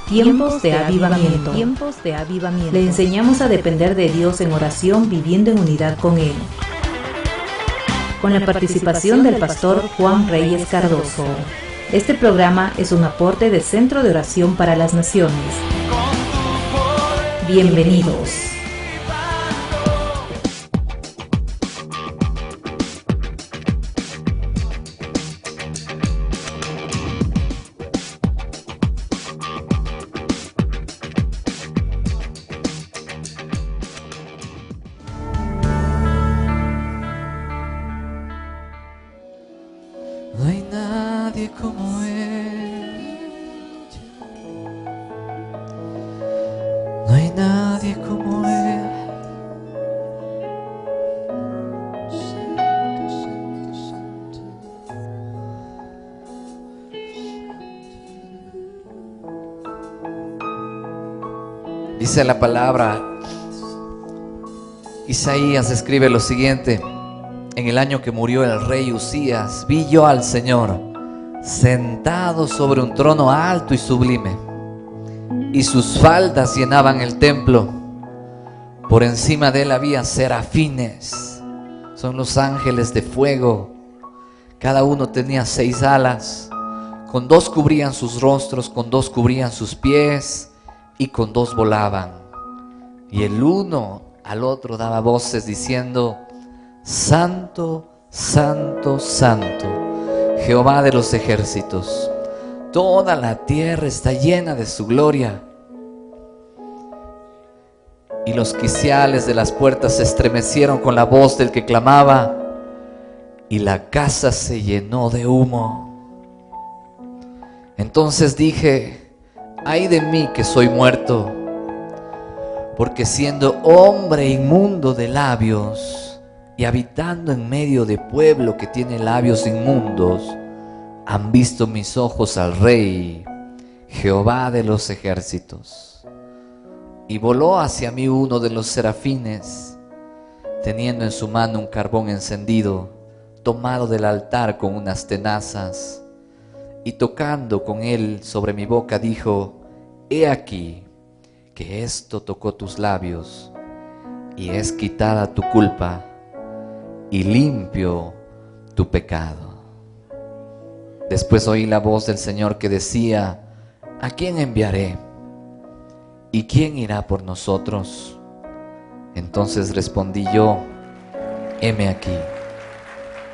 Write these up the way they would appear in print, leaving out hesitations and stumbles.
Tiempos de avivamiento. Le enseñamos a depender de Dios en oración, viviendo en unidad con Él. Con la participación del pastor Juan Reyes Cardoso. Este programa es un aporte del Centro de Oración para las Naciones. Bienvenidos. No hay nadie como Él. No hay nadie como Él. Dice la palabra, Isaías escribe lo siguiente: en el año que murió el rey Usías, vi yo al Señor sentado sobre un trono alto y sublime, y sus faldas llenaban el templo. Por encima de él había serafines, son los ángeles de fuego. Cada uno tenía 6 alas, con 2 cubrían sus rostros, con 2 cubrían sus pies, y con 2 volaban. Y el uno al otro daba voces diciendo: Santo, Santo, Santo, Jehová de los ejércitos, toda la tierra está llena de su gloria. Y los quiciales de las puertas se estremecieron con la voz del que clamaba, y la casa se llenó de humo. Entonces dije: ay de mí que soy muerto, porque siendo hombre inmundo de labios y habitando en medio de pueblo que tiene labios inmundos, han visto mis ojos al Rey, Jehová de los ejércitos. Y voló hacia mí uno de los serafines, teniendo en su mano un carbón encendido, tomado del altar con unas tenazas, y tocando con él sobre mi boca dijo: he aquí que esto tocó tus labios, y es quitada tu culpa, y limpio tu pecado. Después oí la voz del Señor que decía: ¿a quién enviaré? ¿Y quién irá por nosotros? Entonces respondí yo: heme aquí,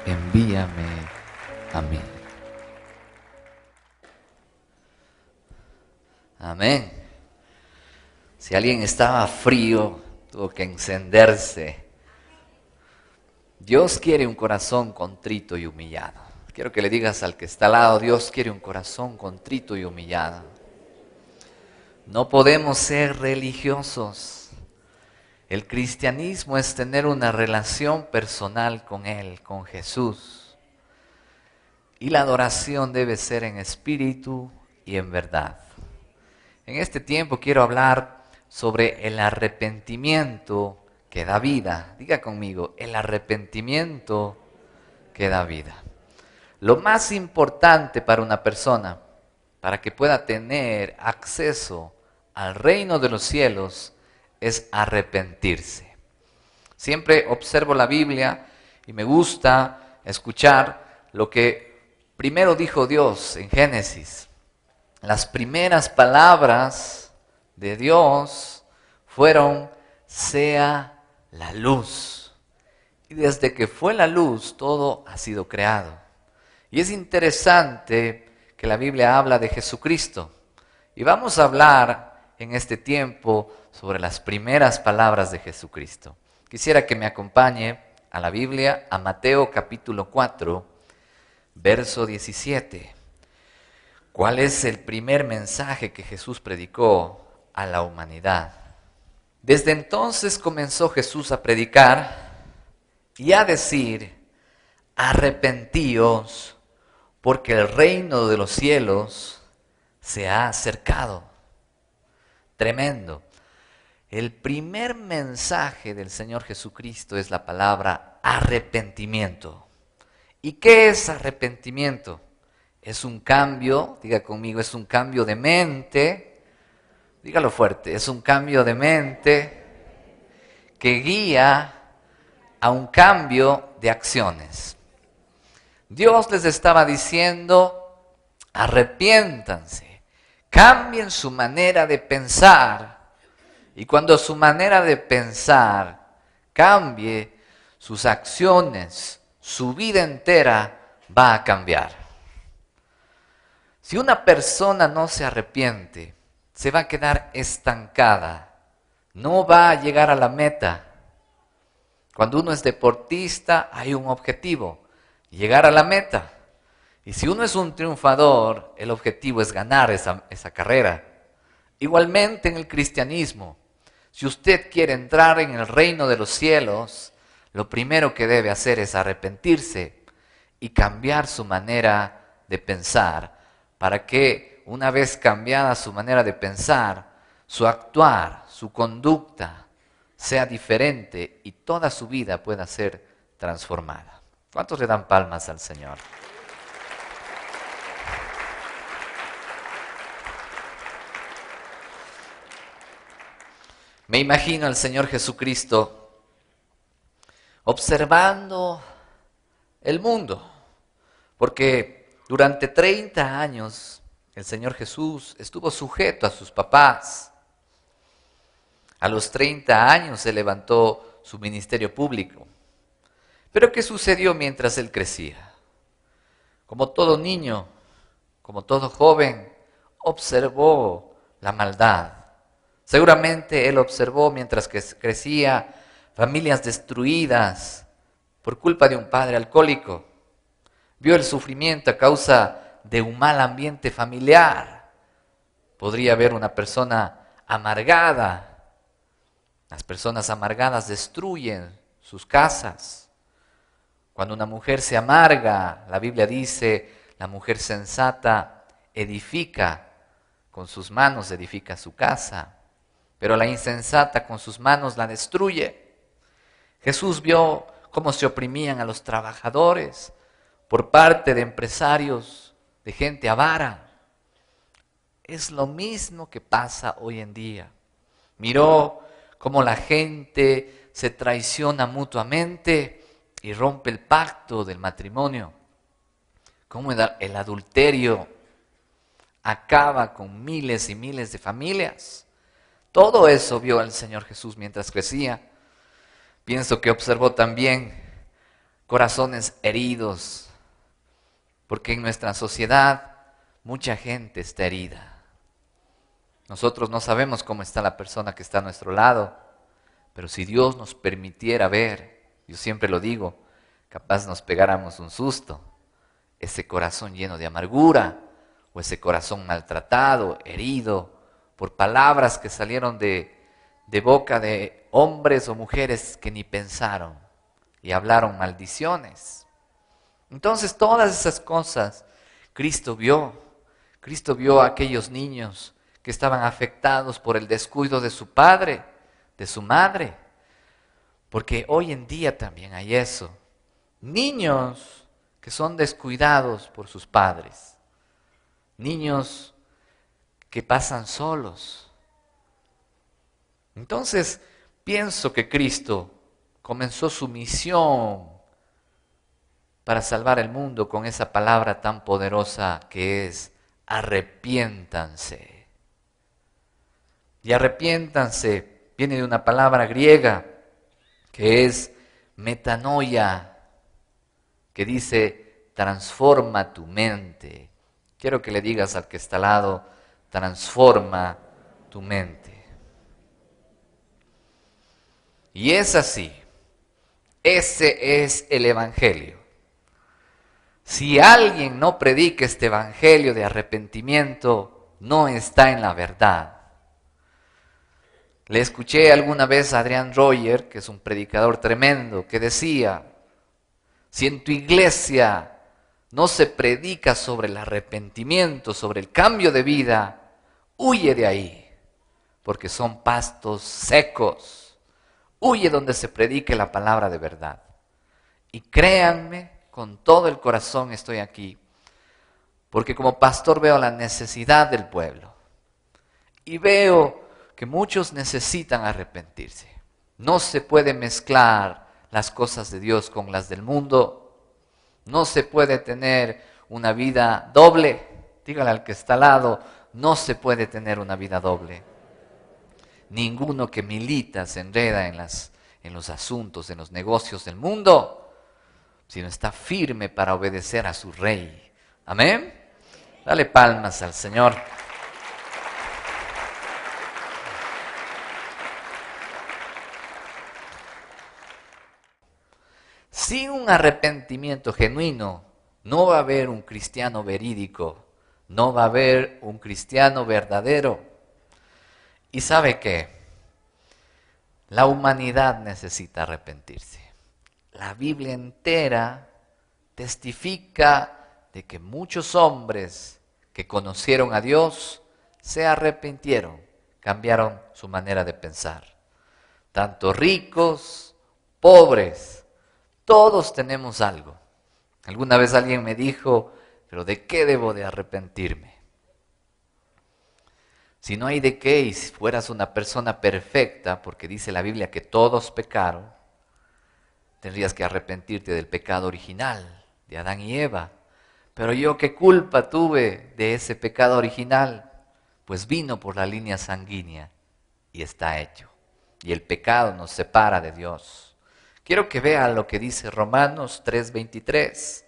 envíame a mí. Amén. Si alguien estaba frío, tuvo que encenderse. Dios quiere un corazón contrito y humillado. Quiero que le digas al que está al lado: Dios quiere un corazón contrito y humillado. No podemos ser religiosos. El cristianismo es tener una relación personal con Él, con Jesús. Y la adoración debe ser en espíritu y en verdad. En este tiempo quiero hablar sobre el arrepentimiento que da vida. Diga conmigo: el arrepentimiento que da vida. Lo más importante para una persona, para que pueda tener acceso al reino de los cielos, es arrepentirse. Siempre observo la Biblia y me gusta escuchar lo que primero dijo Dios en Génesis. Las primeras palabras de Dios fueron: sea la luz. Y desde que fue la luz, todo ha sido creado. Y es interesante que la Biblia habla de Jesucristo. Y vamos a hablar en este tiempo sobre las primeras palabras de Jesucristo. Quisiera que me acompañe a la Biblia, a Mateo capítulo 4, verso 17. ¿Cuál es el primer mensaje que Jesús predicó a la humanidad? Desde entonces comenzó Jesús a predicar y a decir: arrepentíos, porque el reino de los cielos se ha acercado. Tremendo. El primer mensaje del Señor Jesucristo es la palabra arrepentimiento. ¿Y qué es arrepentimiento? Es un cambio, diga conmigo, es un cambio de mente, Dígalo fuerte, es un cambio de mente que guía a un cambio de acciones. Dios les estaba diciendo, arrepiéntanse, cambien su manera de pensar. Y cuando su manera de pensar cambie, sus acciones, su vida entera va a cambiar. Si una persona no se arrepiente, se va a quedar estancada, no va a llegar a la meta. Cuando uno es deportista, hay un objetivo, llegar a la meta. Y si uno es un triunfador, el objetivo es ganar esa carrera. Igualmente en el cristianismo, si usted quiere entrar en el reino de los cielos, lo primero que debe hacer es arrepentirse y cambiar su manera de pensar, para que una vez cambiada su manera de pensar, su actuar, su conducta sea diferente y toda su vida pueda ser transformada. ¿Cuántos le dan palmas al Señor? Me imagino al Señor Jesucristo observando el mundo, porque durante 30 años el Señor Jesús estuvo sujeto a sus papás. A los 30 años se levantó su ministerio público. Pero ¿qué sucedió mientras él crecía? Como todo niño, como todo joven, observó la maldad. Seguramente él observó mientras que crecía familias destruidas por culpa de un padre alcohólico. Vio el sufrimiento a causa de un mal ambiente familiar. Podría haber una persona amargada. Las personas amargadas destruyen sus casas. Cuando una mujer se amarga, la Biblia dice, la mujer sensata edifica, con sus manos edifica su casa. Pero la insensata con sus manos la destruye. Jesús vio cómo se oprimían a los trabajadores por parte de empresarios, de gente avara. Es lo mismo que pasa hoy en día. Miró cómo la gente se traiciona mutuamente y rompe el pacto del matrimonio. Cómo el adulterio acaba con miles y miles de familias. Todo eso vio el Señor Jesús mientras crecía. Pienso que observó también corazones heridos, porque en nuestra sociedad mucha gente está herida. Nosotros no sabemos cómo está la persona que está a nuestro lado, pero si Dios nos permitiera ver, yo siempre lo digo, capaz nos pegáramos un susto, ese corazón lleno de amargura, o ese corazón maltratado, herido, por palabras que salieron de boca de hombres o mujeres que ni pensaron y hablaron maldiciones. Entonces todas esas cosas Cristo vio a aquellos niños que estaban afectados por el descuido de su padre, de su madre, porque hoy en día también hay eso, niños que son descuidados por sus padres, niños que pasan solos. Entonces, pienso que Cristo comenzó su misión para salvar el mundo con esa palabra tan poderosa que es arrepiéntanse. Y arrepiéntanse viene de una palabra griega que es metanoia, que dice transforma tu mente. Quiero que le digas al que está al lado, transforma tu mente. Y es así. Ese es el Evangelio. Si alguien no predica este Evangelio de arrepentimiento, no está en la verdad. Le escuché alguna vez a Adrian Royer, que es un predicador tremendo, que decía, si en tu iglesia no se predica sobre el arrepentimiento, sobre el cambio de vida, huye de ahí, porque son pastos secos. Huye donde se predique la palabra de verdad. Y créanme, con todo el corazón estoy aquí, porque como pastor veo la necesidad del pueblo. Y veo que muchos necesitan arrepentirse. No se puede mezclar las cosas de Dios con las del mundo. No se puede tener una vida doble. Dígale al que está al lado, no se puede tener una vida doble. Ninguno que milita se enreda en los asuntos, en los negocios del mundo, sino está firme para obedecer a su rey. Amén. Dale palmas al Señor. Sin un arrepentimiento genuino, no va a haber un cristiano verídico, no va a haber un cristiano verdadero. ¿Y sabe qué? La humanidad necesita arrepentirse. La Biblia entera testifica de que muchos hombres que conocieron a Dios se arrepintieron, cambiaron su manera de pensar. Tanto ricos, pobres, todos tenemos algo. Alguna vez alguien me dijo, ¿pero de qué debo de arrepentirme? Si no hay de qué y si fueras una persona perfecta, porque dice la Biblia que todos pecaron, tendrías que arrepentirte del pecado original, de Adán y Eva. Pero yo, ¿qué culpa tuve de ese pecado original? Pues vino por la línea sanguínea y está hecho. Y el pecado nos separa de Dios. Quiero que vean lo que dice Romanos 3:23.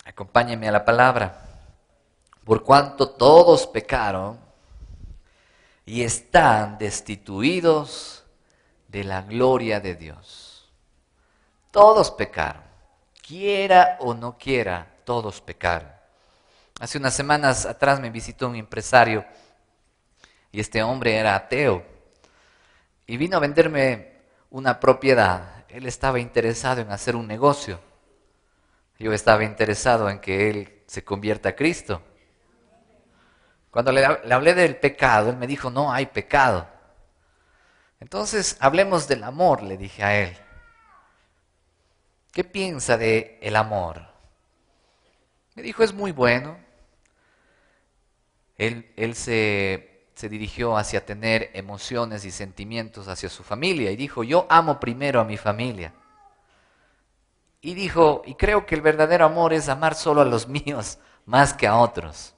Acompáñenme a la palabra. Por cuanto todos pecaron y están destituidos de la gloria de Dios. Todos pecaron. Quiera o no quiera, todos pecaron. Hace unas semanas atrás me visitó un empresario y este hombre era ateo y vino a venderme una propiedad. Él estaba interesado en hacer un negocio. Yo estaba interesado en que él se convierta a Cristo. Cuando le hablé del pecado, él me dijo, no hay pecado. Entonces, hablemos del amor, le dije a él. ¿Qué piensa de el amor? Me dijo, es muy bueno. Él se dirigió hacia tener emociones y sentimientos hacia su familia y dijo, yo amo primero a mi familia. Y dijo, y creo que el verdadero amor es amar solo a los míos más que a otros.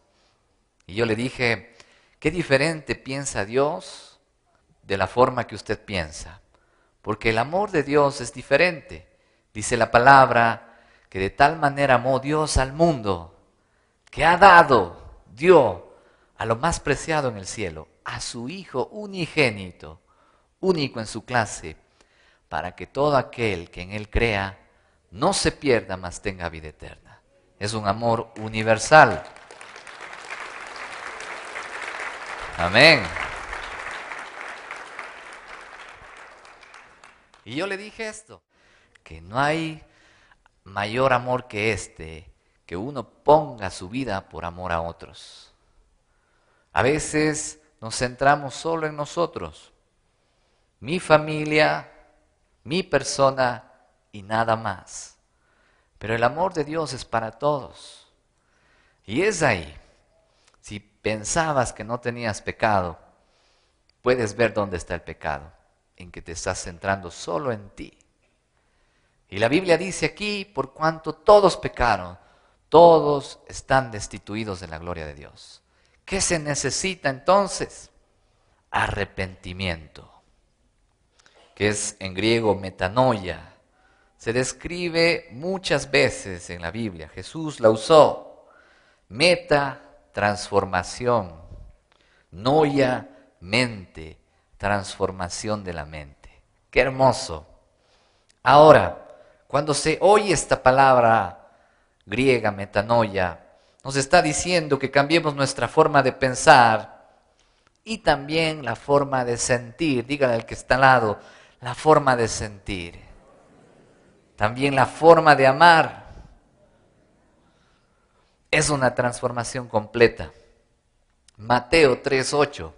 Y yo le dije, ¿qué diferente piensa Dios de la forma que usted piensa? Porque el amor de Dios es diferente. Dice la palabra que de tal manera amó Dios al mundo, que ha dado, dio a lo más preciado en el cielo, a su Hijo unigénito, único en su clase, para que todo aquel que en Él crea no se pierda, mas tenga vida eterna. Es un amor universal. Amén. Y yo le dije esto, que no hay mayor amor que este, que uno ponga su vida por amor a otros. A veces nos centramos solo en nosotros, mi familia, mi persona y nada más. Pero el amor de Dios es para todos. Y es ahí. Si pensabas que no tenías pecado, puedes ver dónde está el pecado, en que te estás centrando solo en ti. Y la Biblia dice aquí, por cuanto todos pecaron, todos están destituidos de la gloria de Dios. ¿Qué se necesita entonces? Arrepentimiento, que es en griego metanoia. Se describe muchas veces en la Biblia. Jesús la usó. Meta, transformación. Noia, mente, transformación de la mente. ¡Qué hermoso! Ahora, cuando se oye esta palabra griega, metanoia, nos está diciendo que cambiemos nuestra forma de pensar y también la forma de sentir. Dígale al que está al lado, la forma de sentir. También la forma de amar. Es una transformación completa. Mateo 3:8.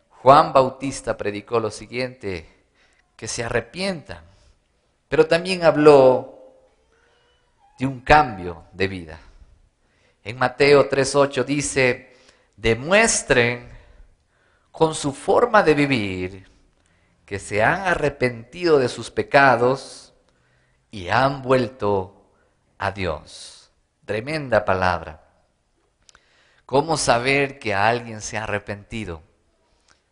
Juan Bautista predicó lo siguiente, que se arrepientan, pero también habló de un cambio de vida. En Mateo 3:8 dice, demuestren con su forma de vivir que se han arrepentido de sus pecados y han vuelto a Dios. Tremenda palabra. ¿Cómo saber que alguien se ha arrepentido?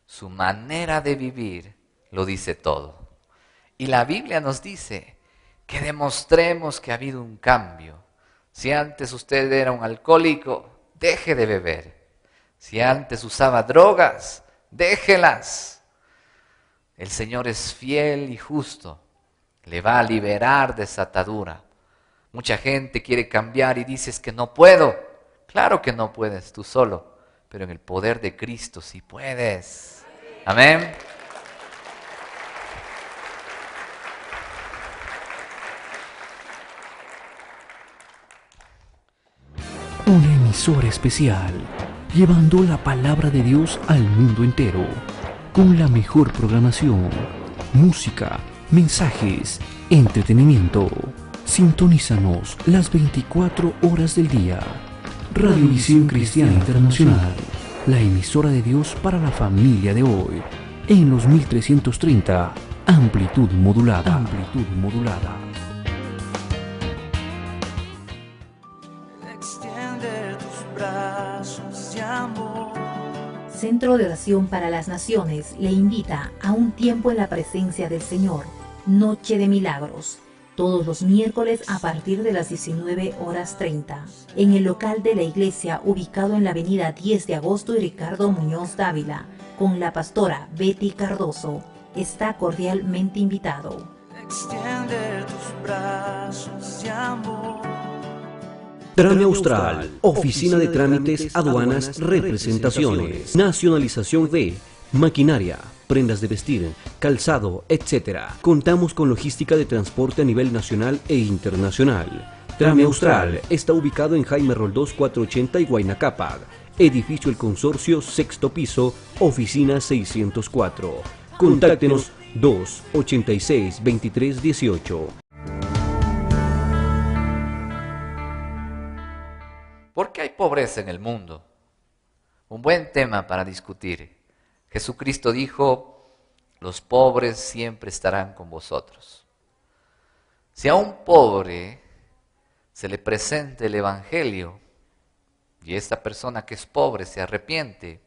Su manera de vivir lo dice todo. Y la Biblia nos dice que demostremos que ha habido un cambio. Si antes usted era un alcohólico, deje de beber. Si antes usaba drogas, déjelas. El Señor es fiel y justo. Le va a liberar de esa atadura. Mucha gente quiere cambiar y dices que no puedo. Claro que no puedes tú solo, pero en el poder de Cristo sí puedes. Amén. Una emisora especial, llevando la palabra de Dios al mundo entero, con la mejor programación, música, mensajes, entretenimiento. Sintonízanos las 24 horas del día. Radiovisión Cristiana Internacional, la emisora de Dios para la familia de hoy, en los 1330, amplitud modulada. Amplitud modulada. Centro de Oración para las Naciones le invita a un tiempo en la presencia del Señor, Noche de Milagros, todos los miércoles a partir de las 19:30, en el local de la iglesia ubicado en la avenida 10 de agosto y Ricardo Muñoz Dávila, con la pastora Betty Cardoso. Está cordialmente invitado. Extiende tus brazos de amor. Trame Austral, Oficina de Trámites, Aduanas, Representaciones, Nacionalización de maquinaria, prendas de vestir, calzado, etc. Contamos con logística de transporte a nivel nacional e internacional. Trame Austral está ubicado en Jaime Roldós 480 y Huayna Cápac. Edificio El Consorcio, sexto piso, oficina 604. Contáctenos 286-2318. ¿Por qué hay pobreza en el mundo? Un buen tema para discutir. Jesucristo dijo, los pobres siempre estarán con vosotros. Si a un pobre se le presenta el Evangelio y esta persona que es pobre se arrepiente,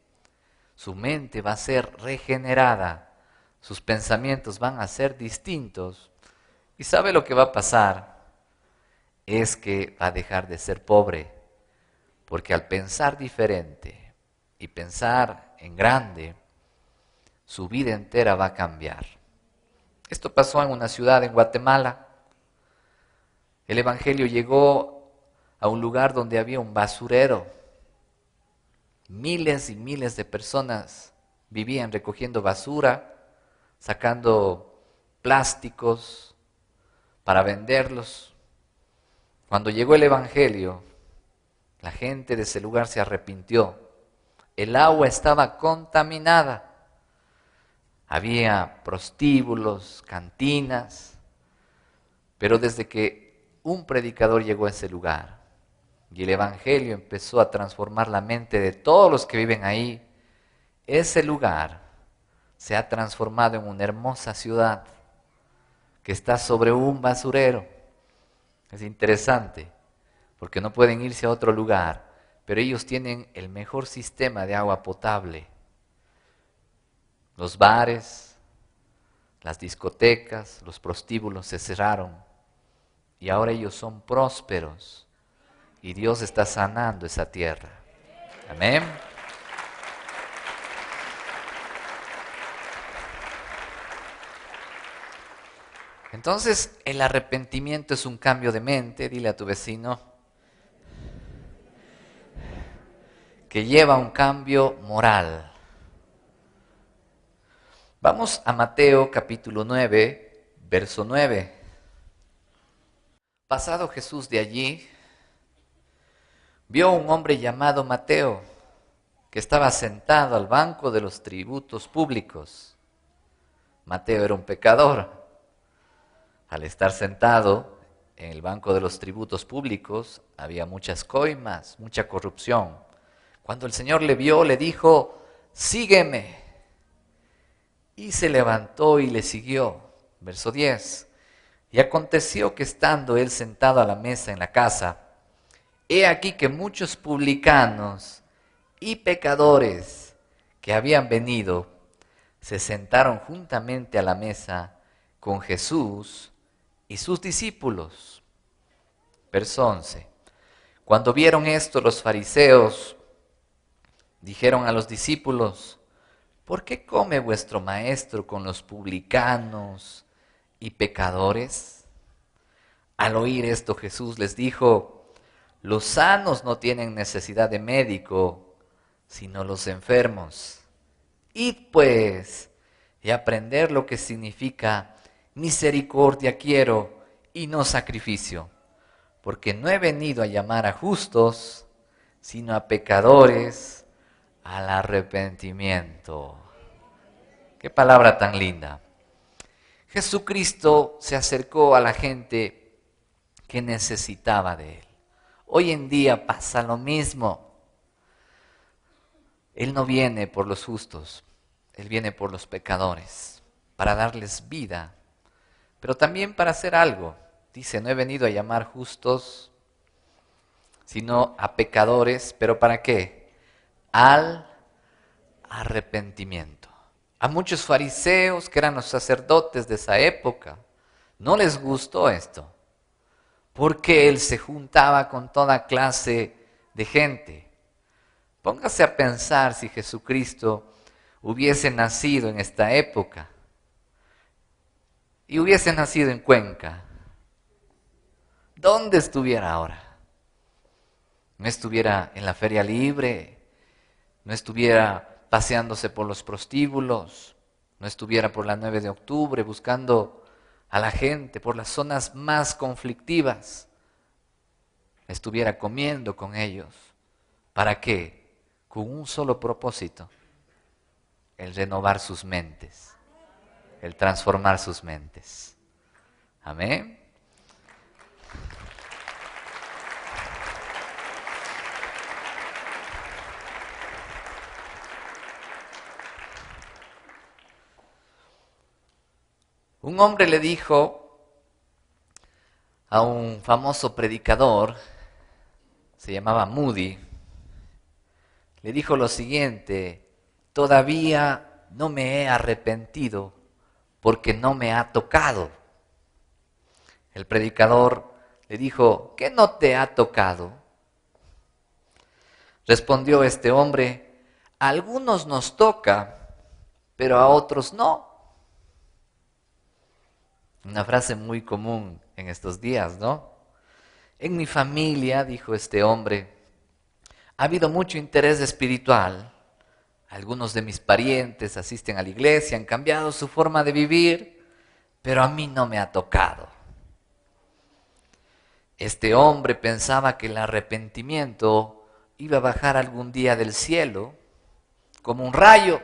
su mente va a ser regenerada, sus pensamientos van a ser distintos. ¿Y sabe lo que va a pasar? Es que va a dejar de ser pobre. Porque al pensar diferente y pensar en grande, su vida entera va a cambiar. Esto pasó en una ciudad en Guatemala. El Evangelio llegó a un lugar donde había un basurero. Miles y miles de personas vivían recogiendo basura, sacando plásticos para venderlos. Cuando llegó el Evangelio, la gente de ese lugar se arrepintió. El agua estaba contaminada. Había prostíbulos, cantinas. Pero desde que un predicador llegó a ese lugar y el Evangelio empezó a transformar la mente de todos los que viven ahí, ese lugar se ha transformado en una hermosa ciudad que está sobre un basurero. Es interesante. Porque no pueden irse a otro lugar, pero ellos tienen el mejor sistema de agua potable. Los bares, las discotecas, los prostíbulos se cerraron y ahora ellos son prósperos y Dios está sanando esa tierra. Amén. Entonces, el arrepentimiento es un cambio de mente. Dile a tu vecino que lleva a un cambio moral. Vamos a Mateo capítulo 9, verso 9. Pasado Jesús de allí, vio a un hombre llamado Mateo, que estaba sentado al banco de los tributos públicos. Mateo era un pecador. Al estar sentado en el banco de los tributos públicos, había muchas coimas, mucha corrupción. Cuando el Señor le vio, le dijo, sígueme. Y se levantó y le siguió. Verso 10. Y aconteció que estando él sentado a la mesa en la casa, he aquí que muchos publicanos y pecadores que habían venido, se sentaron juntamente a la mesa con Jesús y sus discípulos. Verso 11. Cuando vieron esto, los fariseos dijeron a los discípulos, ¿por qué come vuestro maestro con los publicanos y pecadores? Al oír esto, Jesús les dijo, los sanos no tienen necesidad de médico, sino los enfermos. Id pues, y aprender lo que significa misericordia quiero y no sacrificio, porque no he venido a llamar a justos, sino a pecadores al arrepentimiento. Qué palabra tan linda. Jesucristo se acercó a la gente que necesitaba de Él. Hoy en día pasa lo mismo. Él no viene por los justos, Él viene por los pecadores, para darles vida, pero también para hacer algo. Dice, no he venido a llamar justos, sino a pecadores, ¿pero para qué? Al arrepentimiento. A muchos fariseos, que eran los sacerdotes de esa época, no les gustó esto, porque Él se juntaba con toda clase de gente. Póngase a pensar si Jesucristo hubiese nacido en esta época y hubiese nacido en Cuenca. ¿Dónde estuviera ahora? No estuviera en la feria libre, no estuviera paseándose por los prostíbulos, no estuviera por la 9 de octubre buscando a la gente por las zonas más conflictivas, estuviera comiendo con ellos. ¿Para qué? Con un solo propósito, el renovar sus mentes, el transformar sus mentes. Amén. Un hombre le dijo a un famoso predicador, se llamaba Moody, le dijo lo siguiente, todavía no me he arrepentido porque no me ha tocado. El predicador le dijo, ¿qué no te ha tocado? Respondió este hombre, a algunos nos toca, pero a otros no. Una frase muy común en estos días, ¿no? En mi familia, dijo este hombre, ha habido mucho interés espiritual. Algunos de mis parientes asisten a la iglesia, han cambiado su forma de vivir, pero a mí no me ha tocado. Este hombre pensaba que el arrepentimiento iba a bajar algún día del cielo, como un rayo,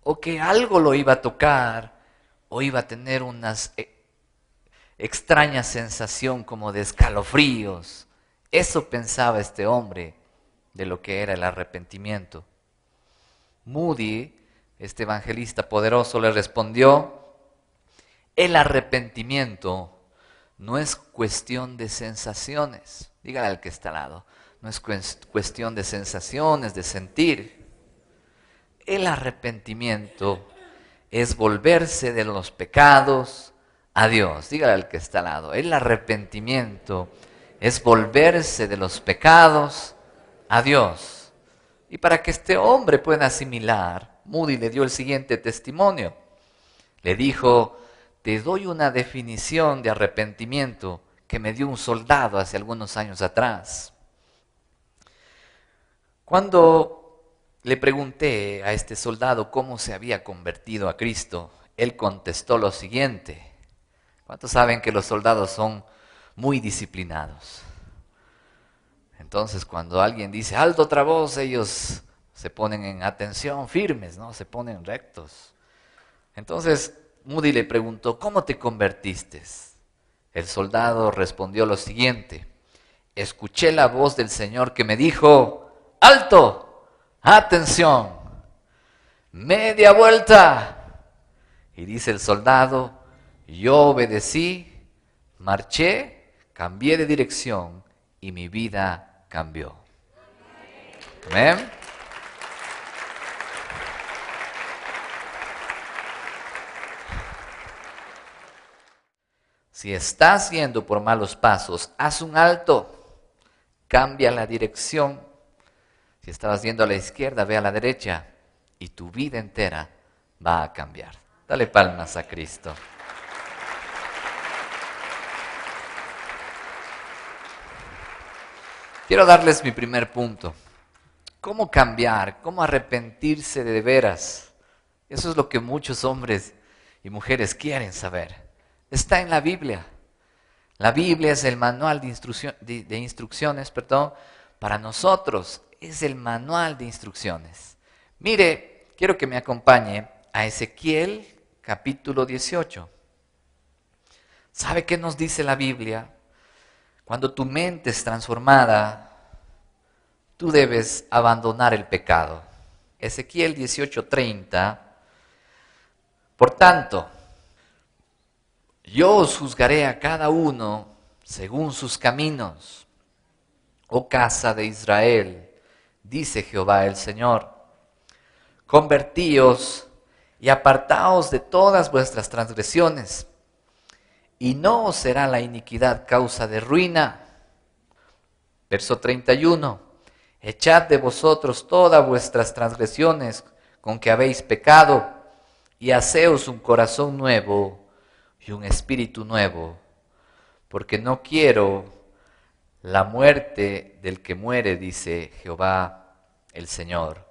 o que algo lo iba a tocar, o iba a tener una extraña sensación como de escalofríos. Eso pensaba este hombre de lo que era el arrepentimiento. Moody, este evangelista poderoso, le respondió, el arrepentimiento no es cuestión de sensaciones. Dígale al que está al lado, no es cuestión de sensaciones, de sentir. El arrepentimiento es volverse de los pecados a Dios. Dígale al que está al lado, el arrepentimiento es volverse de los pecados a Dios. Y para que este hombre pueda asimilar, Moody le dio el siguiente testimonio. Le dijo, te doy una definición de arrepentimiento que me dio un soldado hace algunos años atrás. Cuando le pregunté a este soldado cómo se había convertido a Cristo, él contestó lo siguiente. ¿Cuántos saben que los soldados son muy disciplinados? Entonces, cuando alguien dice alto otra voz, ellos se ponen en atención, firmes, ¿no? Se ponen rectos. Entonces, Moody le preguntó, ¿cómo te convertiste? El soldado respondió lo siguiente, escuché la voz del Señor que me dijo, ¡Alto! ¡Atención! ¡Media vuelta! Y dice el soldado, yo obedecí, marché, cambié de dirección y mi vida cambió. Amén. Si estás yendo por malos pasos, haz un alto, cambia la dirección. Si estabas yendo a la izquierda, ve a la derecha y tu vida entera va a cambiar. Dale palmas a Cristo. Quiero darles mi primer punto. ¿Cómo cambiar? ¿Cómo arrepentirse de veras? Eso es lo que muchos hombres y mujeres quieren saber. Está en la Biblia. La Biblia es el manual de instrucciones para nosotros. Es el manual de instrucciones. Mire, quiero que me acompañe a Ezequiel capítulo 18. ¿Sabe qué nos dice la Biblia? Cuando tu mente es transformada, tú debes abandonar el pecado. Ezequiel 18:30. Por tanto, yo os juzgaré a cada uno según sus caminos. Oh casa de Israel, dice Jehová el Señor, convertíos y apartaos de todas vuestras transgresiones, y no os será la iniquidad causa de ruina. Verso 31. Echad de vosotros todas vuestras transgresiones con que habéis pecado, y haceos un corazón nuevo y un espíritu nuevo, porque no quiero la muerte del que muere, dice Jehová el Señor.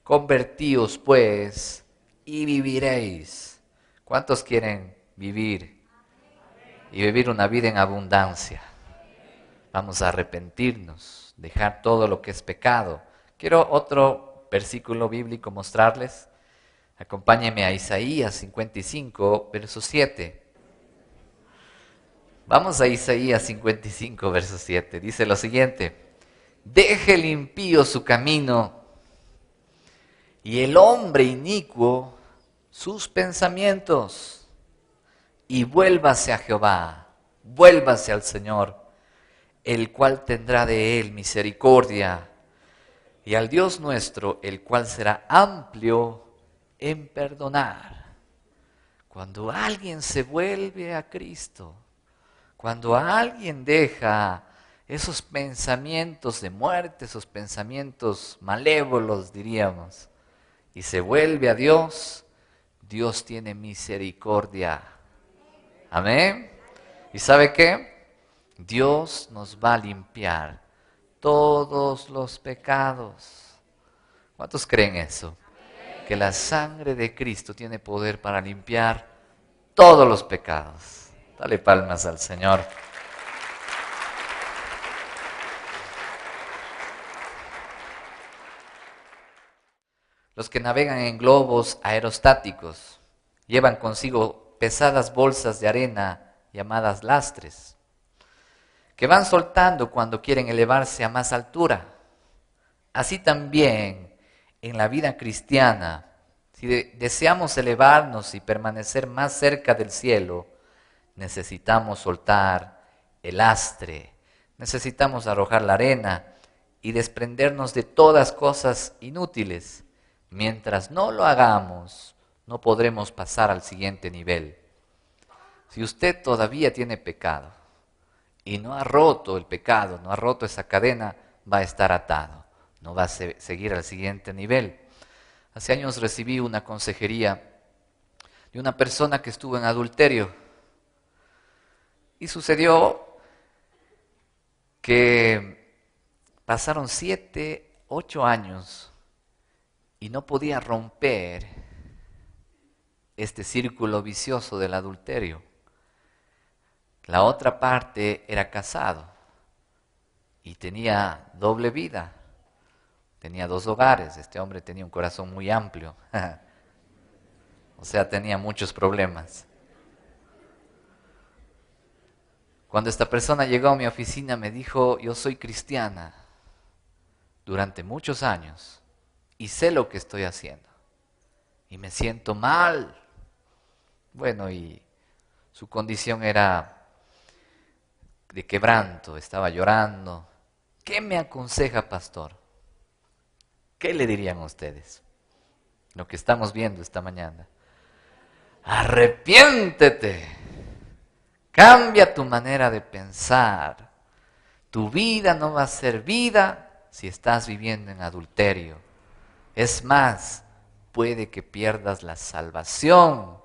Convertíos pues y viviréis. ¿Cuántos quieren vivir? Y vivir una vida en abundancia. Vamos a arrepentirnos, dejar todo lo que es pecado. Quiero otro versículo bíblico mostrarles. Acompáñenme a Isaías 55, verso 7. Vamos a Isaías 55, verso 7. Dice lo siguiente. Deje el impío su camino y el hombre inicuo sus pensamientos, y vuélvase a Jehová, vuélvase al Señor, el cual tendrá de él misericordia, y al Dios nuestro, el cual será amplio en perdonar. Cuando alguien se vuelve a Cristo, cuando alguien deja esos pensamientos de muerte, esos pensamientos malévolos, diríamos, y se vuelve a Dios, Dios tiene misericordia. Amén. ¿Y sabe qué? Dios nos va a limpiar todos los pecados. ¿Cuántos creen eso? Que la sangre de Cristo tiene poder para limpiar todos los pecados. Dale palmas al Señor. Los que navegan en globos aerostáticos llevan consigo pesadas bolsas de arena llamadas lastres, que van soltando cuando quieren elevarse a más altura. Así también en la vida cristiana, si deseamos elevarnos y permanecer más cerca del cielo, necesitamos soltar el lastre, necesitamos arrojar la arena y desprendernos de todas cosas inútiles. Mientras no lo hagamos, no podremos pasar al siguiente nivel. Si usted todavía tiene pecado y no ha roto el pecado, no ha roto esa cadena, va a estar atado, no va a seguir al siguiente nivel. Hace años recibí una consejería de una persona que estuvo en adulterio. Y sucedió que pasaron 7, 8 años y no podía romper este círculo vicioso del adulterio. La otra parte era casado y tenía doble vida. Tenía 2 hogares. Este hombre tenía un corazón muy amplio. O sea, tenía muchos problemas. Cuando esta persona llegó a mi oficina me dijo, yo soy cristiana. durante muchos años y sé lo que estoy haciendo y me siento mal. Bueno, y su condición era de quebranto, estaba llorando. ¿Qué me aconseja, pastor? ¿Qué le dirían ustedes? Lo que estamos viendo esta mañana. Arrepiéntete. Cambia tu manera de pensar. Tu vida no va a ser vida si estás viviendo en adulterio. Es más, puede que pierdas la salvación,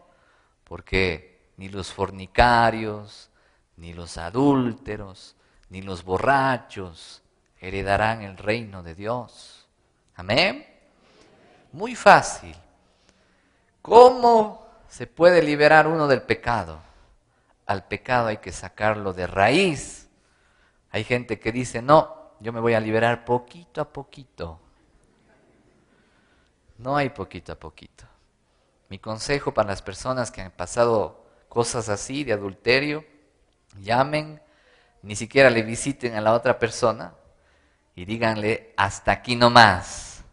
porque ni los fornicarios, ni los adúlteros, ni los borrachos heredarán el reino de Dios. Amén. Muy fácil. ¿Cómo se puede liberar uno del pecado? Al pecado hay que sacarlo de raíz. Hay gente que dice, no, yo me voy a liberar poquito a poquito. No hay poquito a poquito. Mi consejo para las personas que han pasado cosas así de adulterio, llamen, ni siquiera le visiten a la otra persona y díganle, hasta aquí nomás.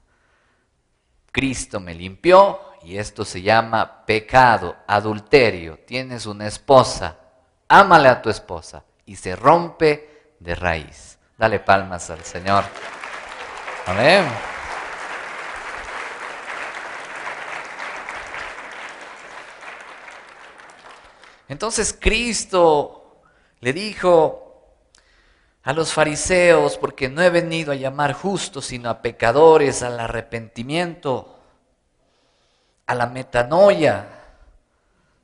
Cristo me limpió y esto se llama pecado, adulterio. Tienes una esposa, ámale a tu esposa y se rompe de raíz. Dale palmas al Señor. Amén. Entonces Cristo le dijo a los fariseos, porque no he venido a llamar justos, sino a pecadores, al arrepentimiento, a la metanoia.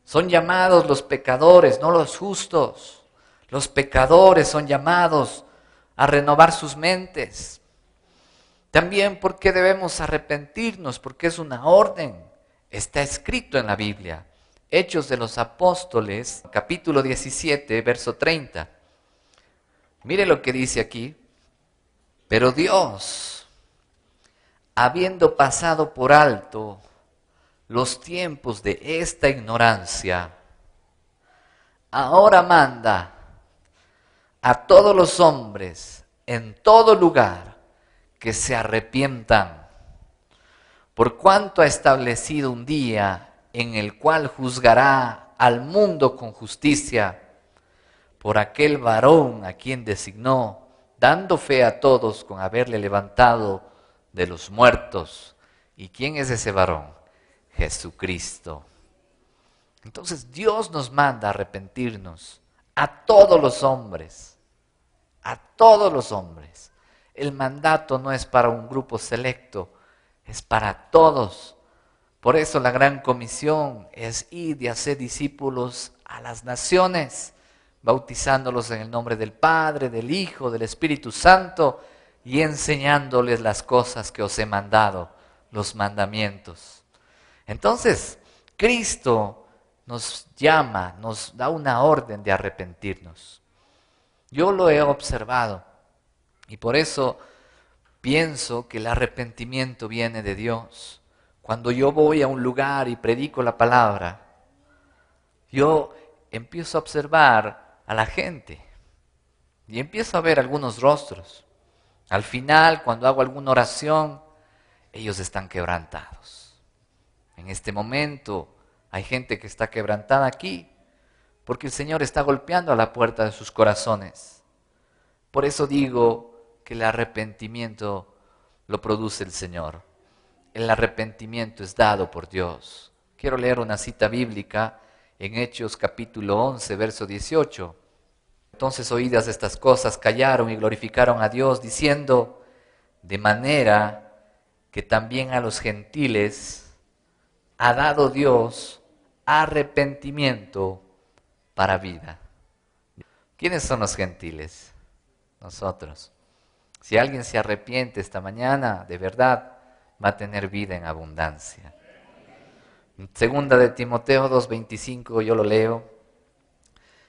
Son llamados los pecadores, no los justos. Los pecadores son llamados a renovar sus mentes. También porque debemos arrepentirnos, porque es una orden. Está escrito en la Biblia. Hechos de los Apóstoles, capítulo 17, verso 30. Mire lo que dice aquí. Pero Dios, habiendo pasado por alto los tiempos de esta ignorancia, ahora manda a todos los hombres en todo lugar que se arrepientan, por cuanto ha establecido un día en el cual juzgará al mundo con justicia por aquel varón a quien designó, dando fe a todos con haberle levantado de los muertos. ¿Y quién es ese varón? Jesucristo. Entonces Dios nos manda a arrepentirnos a todos los hombres, a todos los hombres. El mandato no es para un grupo selecto, es para todos. Por eso la gran comisión es ir y hacer discípulos a las naciones, bautizándolos en el nombre del Padre, del Hijo, del Espíritu Santo y enseñándoles las cosas que os he mandado, los mandamientos. Entonces, Cristo nos llama, nos da una orden de arrepentirnos. Yo lo he observado y por eso pienso que el arrepentimiento viene de Dios. Cuando yo voy a un lugar y predico la palabra, yo empiezo a observar a la gente y empiezo a ver algunos rostros. Al final, cuando hago alguna oración, ellos están quebrantados. En este momento hay gente que está quebrantada aquí porque el Señor está golpeando a la puerta de sus corazones. Por eso digo que el arrepentimiento lo produce el Señor. El arrepentimiento es dado por Dios. Quiero leer una cita bíblica en Hechos capítulo 11, verso 18. Entonces, oídas estas cosas, callaron y glorificaron a Dios, diciendo, de manera que también a los gentiles ha dado Dios arrepentimiento para vida. ¿Quiénes son los gentiles? Nosotros. Si alguien se arrepiente esta mañana, de verdad, va a tener vida en abundancia. En segunda de Timoteo 2:25, yo lo leo.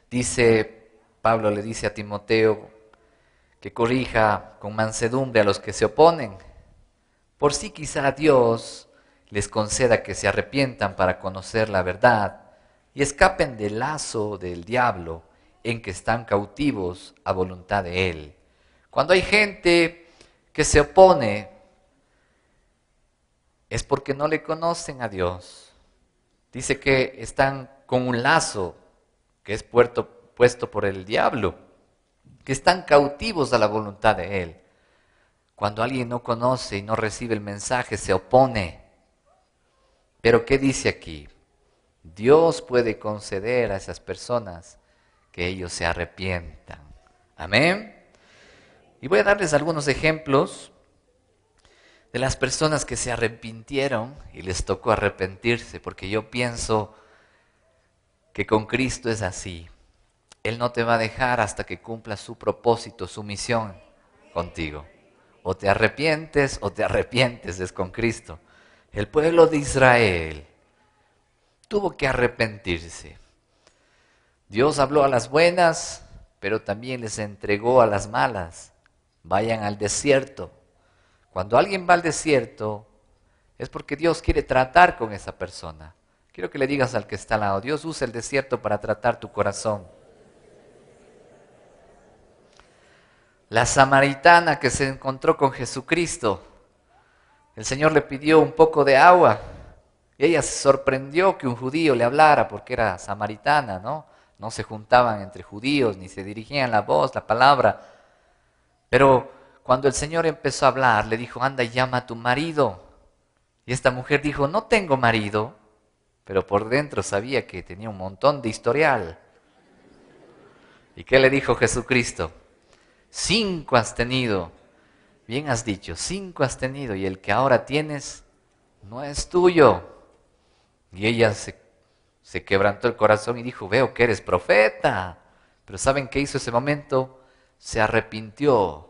Dice, Pablo le dice a Timoteo que corrija con mansedumbre a los que se oponen, por si quizá Dios les conceda que se arrepientan para conocer la verdad y escapen del lazo del diablo en que están cautivos a voluntad de él. Cuando hay gente que se opone, es porque no le conocen a Dios. Dice que están con un lazo que es puesto por el diablo, que están cautivos a la voluntad de Él. Cuando alguien no conoce y no recibe el mensaje, se opone. Pero ¿qué dice aquí? Dios puede conceder a esas personas que ellos se arrepientan. Amén. Y voy a darles algunos ejemplos de las personas que se arrepintieron y les tocó arrepentirse, porque yo pienso que con Cristo es así. Él no te va a dejar hasta que cumpla su propósito, su misión contigo. O te arrepientes es con Cristo. El pueblo de Israel tuvo que arrepentirse. Dios habló a las buenas, pero también les entregó a las malas. Vayan al desierto. Cuando alguien va al desierto, es porque Dios quiere tratar con esa persona. Quiero que le digas al que está al lado, Dios usa el desierto para tratar tu corazón. La samaritana que se encontró con Jesucristo, el Señor le pidió un poco de agua. Y ella se sorprendió que un judío le hablara porque era samaritana, ¿no? No se juntaban entre judíos ni se dirigían la voz, la palabra. Pero cuando el Señor empezó a hablar, le dijo, anda y llama a tu marido. Y esta mujer dijo, no tengo marido. Pero por dentro sabía que tenía un montón de historial. ¿Y qué le dijo Jesucristo? 5 has tenido. Bien has dicho, 5 has tenido y el que ahora tienes no es tuyo. Y ella se quebrantó el corazón y dijo, veo que eres profeta. Pero ¿saben qué hizo ese momento? Se arrepintió,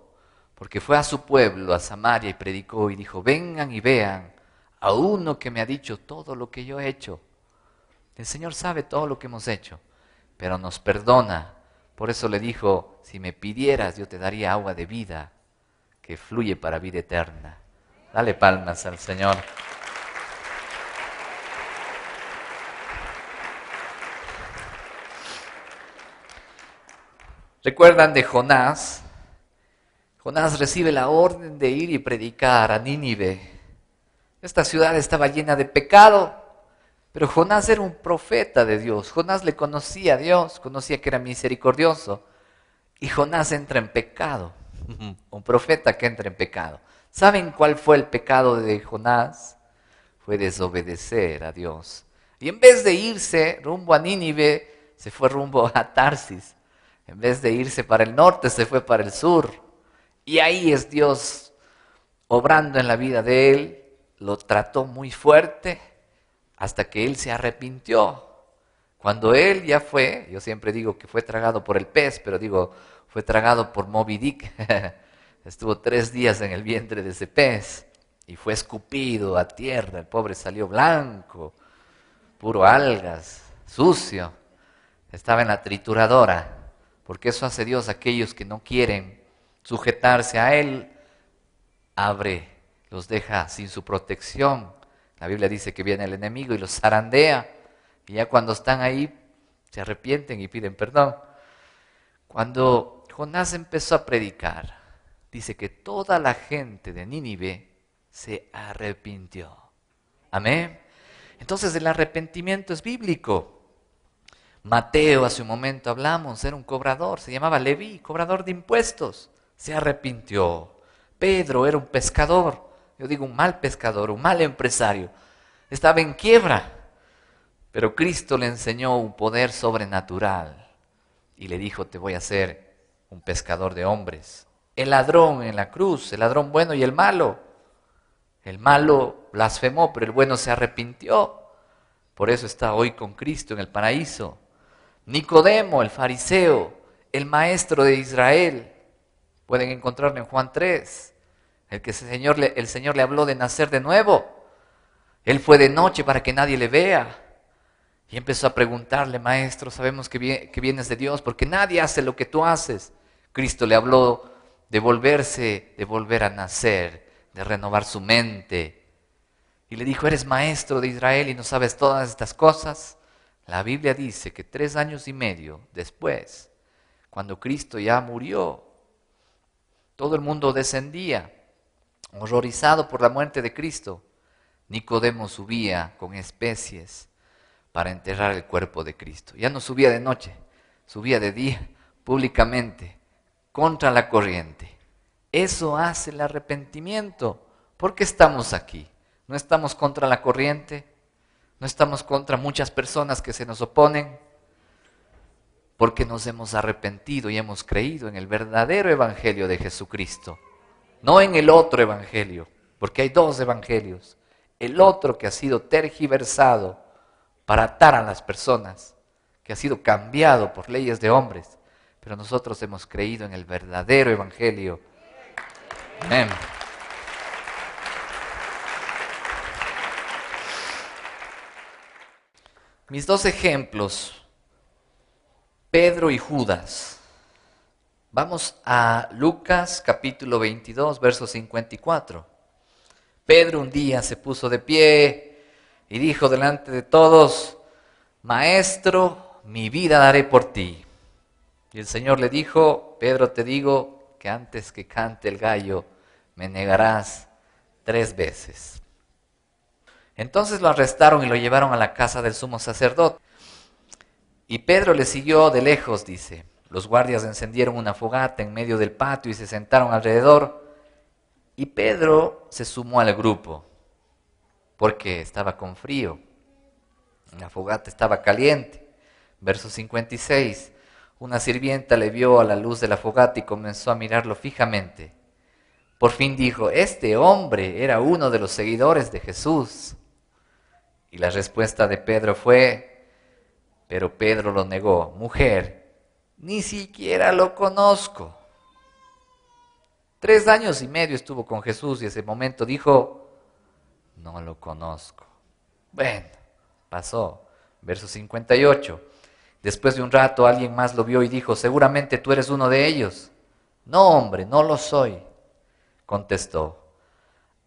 porque fue a su pueblo, a Samaria, y predicó y dijo, vengan y vean a uno que me ha dicho todo lo que yo he hecho. El Señor sabe todo lo que hemos hecho, pero nos perdona. Por eso le dijo, si me pidieras yo te daría agua de vida que fluye para vida eterna. Dale palmas al Señor. ¿Recuerdan de Jonás? Jonás recibe la orden de ir y predicar a Nínive. Esta ciudad estaba llena de pecado, pero Jonás era un profeta de Dios. Jonás le conocía a Dios, conocía que era misericordioso. Y Jonás entra en pecado. Un profeta que entra en pecado. ¿Saben cuál fue el pecado de Jonás? Fue desobedecer a Dios. Y en vez de irse rumbo a Nínive, se fue rumbo a Tarsis. En vez de irse para el norte, se fue para el sur. Y ahí es Dios obrando en la vida de él. Lo trató muy fuerte hasta que él se arrepintió. Cuando él ya fue, yo siempre digo que fue tragado por el pez, pero digo, fue tragado por Moby Dick. Estuvo 3 días en el vientre de ese pez y fue escupido a tierra. El pobre salió blanco, puro algas, sucio. Estaba en la trituradora. Porque eso hace Dios a aquellos que no quieren sujetarse a Él. Abre, los deja sin su protección. La Biblia dice que viene el enemigo y los zarandea. Y ya cuando están ahí, se arrepienten y piden perdón. Cuando Jonás empezó a predicar, dice que toda la gente de Nínive se arrepintió. Amén. Entonces el arrepentimiento es bíblico. Mateo, hace un momento hablamos, era un cobrador, se llamaba Leví, cobrador de impuestos, se arrepintió. Pedro era un pescador, yo digo un mal pescador, un mal empresario, estaba en quiebra, pero Cristo le enseñó un poder sobrenatural y le dijo, te voy a hacer un pescador de hombres. El ladrón en la cruz, el ladrón bueno y el malo blasfemó, pero el bueno se arrepintió, por eso está hoy con Cristo en el paraíso. Nicodemo, el fariseo, el maestro de Israel, pueden encontrarlo en Juan 3, el Señor le habló de nacer de nuevo. Él fue de noche para que nadie le vea. Y empezó a preguntarle, maestro, sabemos que vienes de Dios porque nadie hace lo que tú haces. Cristo le habló de volver a nacer, de renovar su mente. Y le dijo, eres maestro de Israel y no sabes todas estas cosas. La Biblia dice que 3 años y medio después, cuando Cristo ya murió, todo el mundo descendía Horrorizado por la muerte de Cristo, Nicodemo subía con especies para enterrar el cuerpo de Cristo. Ya no subía de noche, subía de día, públicamente, contra la corriente. Eso hace el arrepentimiento. ¿Por qué estamos aquí? ¿No estamos contra la corriente? ¿No estamos contra muchas personas que se nos oponen? Porque nos hemos arrepentido y hemos creído en el verdadero evangelio de Jesucristo. No en el otro evangelio, porque hay dos evangelios. El otro que ha sido tergiversado para atar a las personas, que ha sido cambiado por leyes de hombres. Pero nosotros hemos creído en el verdadero evangelio. Amén. Mis dos ejemplos, Pedro y Judas. Vamos a Lucas capítulo 22, verso 54. Pedro un día se puso de pie y dijo delante de todos: Maestro, mi vida daré por ti. Y el Señor le dijo: Pedro, te digo que antes que cante el gallo, me negarás 3 veces. Entonces lo arrestaron y lo llevaron a la casa del sumo sacerdote. Y Pedro le siguió de lejos, dice. Los guardias encendieron una fogata en medio del patio y se sentaron alrededor. Y Pedro se sumó al grupo, porque estaba con frío. La fogata estaba caliente. Verso 56. Una sirvienta le vio a la luz de la fogata y comenzó a mirarlo fijamente. Por fin dijo: este hombre era uno de los seguidores de Jesús. Y la respuesta de Pedro fue, pero Pedro lo negó: mujer, ni siquiera lo conozco. 3 años y medio estuvo con Jesús y ese momento dijo: no lo conozco. Bueno, pasó. Verso 58. Después de un rato alguien más lo vio y dijo: seguramente tú eres uno de ellos. No, hombre, no lo soy, contestó.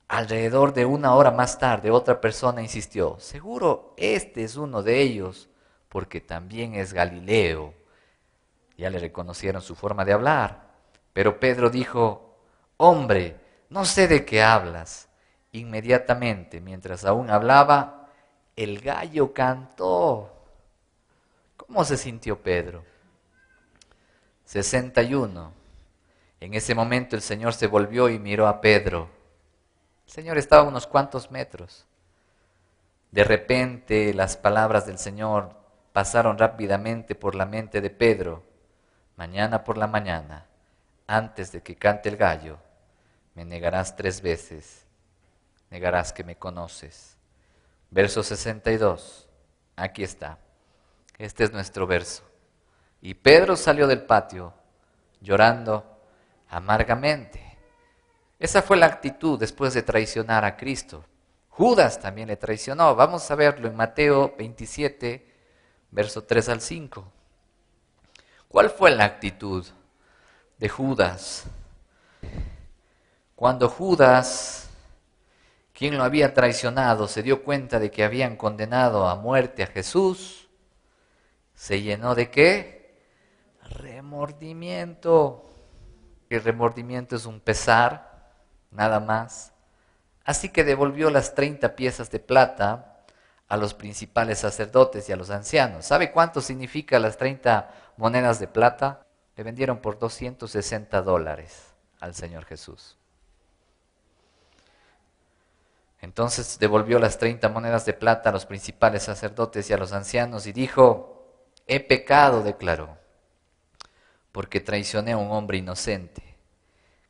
Alrededor de 1 hora más tarde, otra persona insistió: seguro este es uno de ellos, porque también es Galileo. Ya le reconocieron su forma de hablar. Pero Pedro dijo: hombre, no sé de qué hablas. Inmediatamente, mientras aún hablaba, el gallo cantó. ¿Cómo se sintió Pedro? 61. En ese momento el Señor se volvió y miró a Pedro. El Señor estaba a unos cuantos metros. De repente las palabras del Señor pasaron rápidamente por la mente de Pedro. Mañana por la mañana, antes de que cante el gallo, me negarás 3 veces. Negarás que me conoces. Verso 62. Aquí está. Este es nuestro verso. Y Pedro salió del patio llorando amargamente. Esa fue la actitud después de traicionar a Cristo. Judas también le traicionó. Vamos a verlo en Mateo 27, verso 3 al 5. ¿Cuál fue la actitud de Judas? Cuando Judas, quien lo había traicionado, se dio cuenta de que habían condenado a muerte a Jesús, ¿se llenó de qué? Remordimiento. El remordimiento es un pesar, nada más. Así que devolvió las 30 piezas de plata a los principales sacerdotes y a los ancianos. ¿Sabe cuánto significa las 30 monedas de plata? Le vendieron por $260 al Señor Jesús. Entonces devolvió las 30 monedas de plata a los principales sacerdotes y a los ancianos y dijo: he pecado, declaró, porque traicioné a un hombre inocente.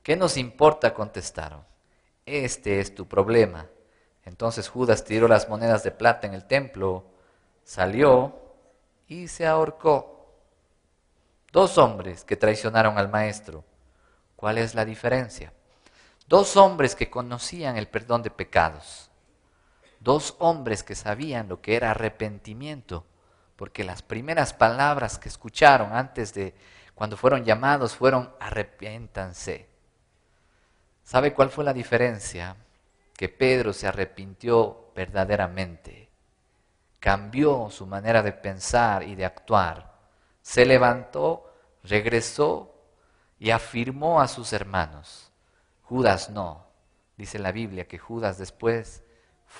¿Qué nos importa?, contestaron. Este es tu problema. Entonces Judas tiró las monedas de plata en el templo, salió y se ahorcó. 2 hombres que traicionaron al maestro. ¿Cuál es la diferencia? 2 hombres que conocían el perdón de pecados. 2 hombres que sabían lo que era arrepentimiento, porque las primeras palabras que escucharon antes de cuando fueron llamados fueron: arrepiéntanse. ¿Sabe cuál fue la diferencia? Que Pedro se arrepintió verdaderamente. Cambió su manera de pensar y de actuar. Se levantó, regresó y afirmó a sus hermanos. Judas no. Dice la Biblia que Judas después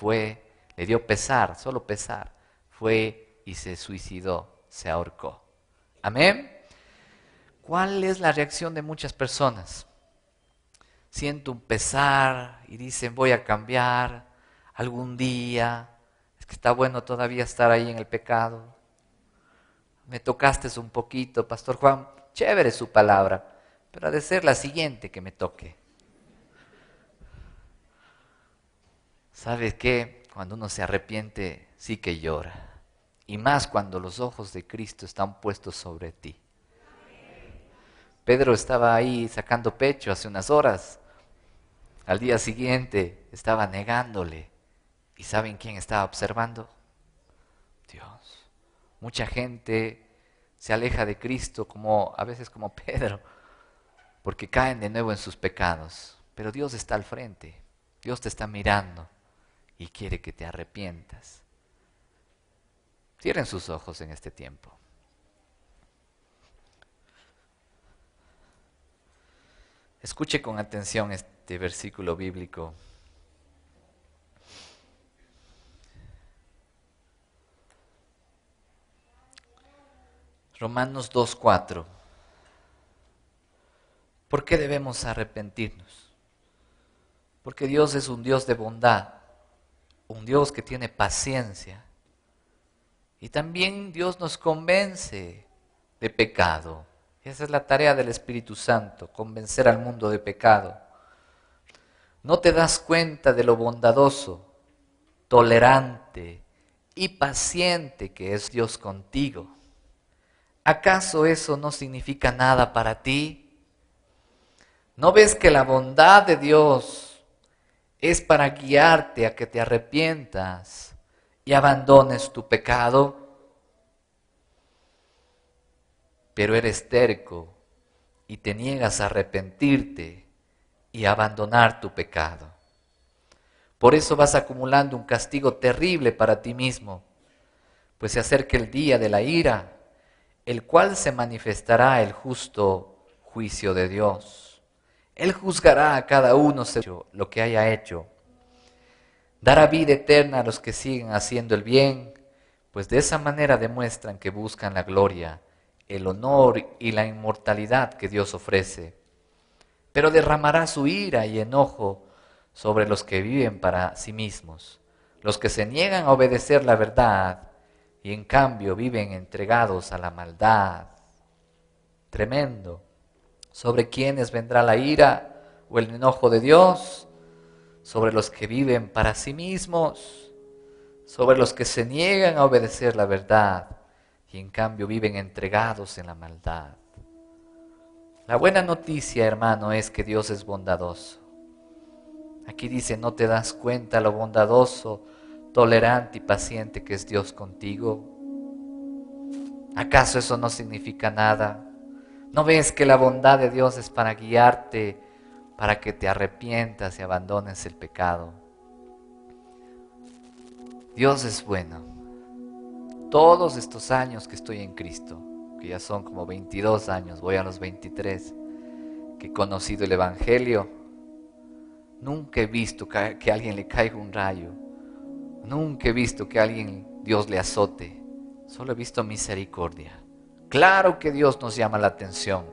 le dio pesar, solo pesar, fue y se suicidó, se ahorcó. Amén. ¿Cuál es la reacción de muchas personas? Siento un pesar y dicen voy a cambiar algún día. Es que está bueno todavía estar ahí en el pecado. Me tocaste un poquito, Pastor Juan, chévere su palabra, pero ha de ser la siguiente que me toque. ¿Sabes qué? Cuando uno se arrepiente, sí que llora. Y más cuando los ojos de Cristo están puestos sobre ti. Pedro estaba ahí sacando pecho hace unas horas. Al día siguiente estaba negándole. ¿Y saben quién estaba observando? Dios. Mucha gente se aleja de Cristo a veces como Pedro, porque caen de nuevo en sus pecados. Pero Dios está al frente. Dios te está mirando y quiere que te arrepientas. Cierren sus ojos en este tiempo. Escuche con atención este versículo bíblico. Romanos 2:4. ¿Por qué debemos arrepentirnos? Porque Dios es un Dios de bondad, un Dios que tiene paciencia. Y también Dios nos convence de pecado. Esa es la tarea del Espíritu Santo, convencer al mundo de pecado. ¿No te das cuenta de lo bondadoso, tolerante y paciente que es Dios contigo? ¿Acaso eso no significa nada para ti? ¿No ves que la bondad de Dios es para guiarte a que te arrepientas y abandones tu pecado? Pero eres terco y te niegas a arrepentirte y a abandonar tu pecado. Por eso vas acumulando un castigo terrible para ti mismo, pues se acerca el día de la ira, el cual se manifestará el justo juicio de Dios. Él juzgará a cada uno según lo que haya hecho. Dará vida eterna a los que siguen haciendo el bien, pues de esa manera demuestran que buscan la gloria, el honor y la inmortalidad que Dios ofrece. Pero derramará su ira y enojo sobre los que viven para sí mismos, los que se niegan a obedecer la verdad y en cambio viven entregados a la maldad. Tremendo. ¿Sobre quiénes vendrá la ira o el enojo de Dios? Sobre los que viven para sí mismos, sobre los que se niegan a obedecer la verdad y en cambio viven entregados en la maldad. La buena noticia, hermano, es que Dios es bondadoso. Aquí dice, ¿no te das cuenta lo bondadoso, tolerante y paciente que es Dios contigo? ¿Acaso eso no significa nada? ¿No ves que la bondad de Dios es para guiarte, para que te arrepientas y abandones el pecado? Dios es bueno. Todos estos años que estoy en Cristo, que ya son como 22 años, voy a los 23, que he conocido el Evangelio, nunca he visto que a alguien le caiga un rayo, nunca he visto que a alguien Dios le azote, solo he visto misericordia. Claro que Dios nos llama la atención,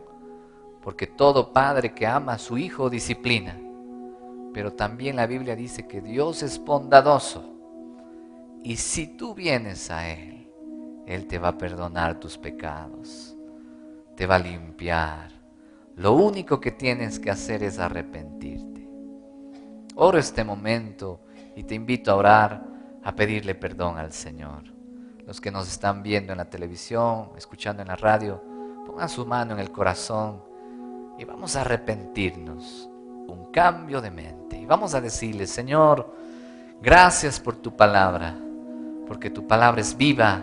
porque todo padre que ama a su hijo disciplina, pero también la Biblia dice que Dios es bondadoso, y si tú vienes a Él, Él te va a perdonar tus pecados, te va a limpiar. Lo único que tienes que hacer es arrepentirte. Oro este momento y te invito a orar, a pedirle perdón al Señor. Los que nos están viendo en la televisión, escuchando en la radio, pongan su mano en el corazón y vamos a arrepentirnos. Un cambio de mente. Y vamos a decirle, Señor, gracias por tu palabra, porque tu palabra es viva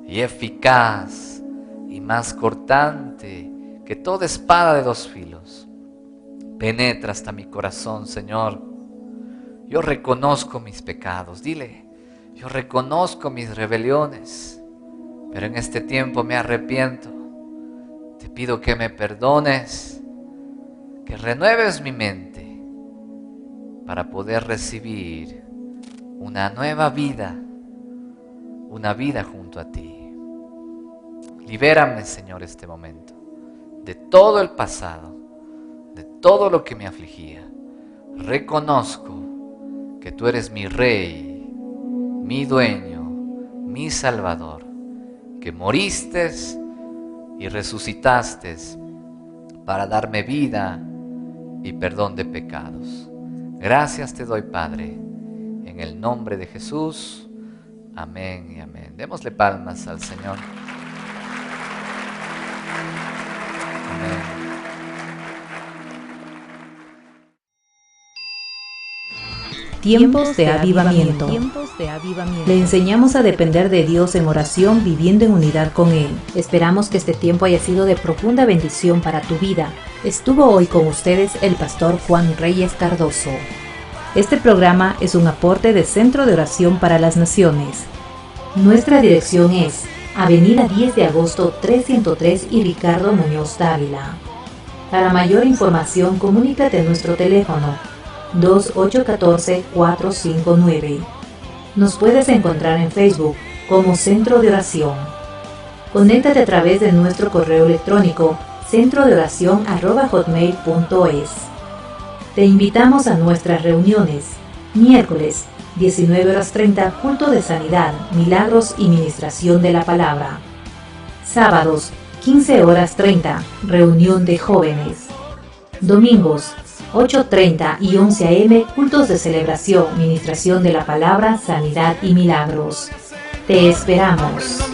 y eficaz y más cortante que toda espada de dos filos. Penetra hasta mi corazón, Señor. Yo reconozco mis pecados. Dile, yo reconozco mis rebeliones, pero en este tiempo me arrepiento. Te pido que me perdones, que renueves mi mente para poder recibir una nueva vida, una vida junto a ti. Libérame, Señor, este momento de todo el pasado, de todo lo que me afligía. Reconozco que tú eres mi Rey, mi dueño, mi Salvador, que moriste y resucitaste para darme vida y perdón de pecados. Gracias te doy, Padre, en el nombre de Jesús. Amén y amén. Démosle palmas al Señor. Amén. Tiempos de avivamiento. Le enseñamos a depender de Dios en oración, viviendo en unidad con Él. Esperamos que este tiempo haya sido de profunda bendición para tu vida. Estuvo hoy con ustedes el pastor Juan Reyes Cardoso. Este programa es un aporte de Centro de Oración para las Naciones. Nuestra dirección es Avenida 10 de Agosto 303 y Ricardo Muñoz Dávila. Para mayor información, comunícate a nuestro teléfono 2814-459. Nos puedes encontrar en Facebook como Centro de Oración. Conéctate a través de nuestro correo electrónico centrodeoracion@hotmail.es. Te invitamos a nuestras reuniones. Miércoles, 19:30, culto de sanidad, milagros y ministración de la palabra. Sábados, 15:30, reunión de jóvenes. Domingos, 8:30 y 11 a.m., cultos de celebración, ministración de la palabra, sanidad y milagros. Te esperamos.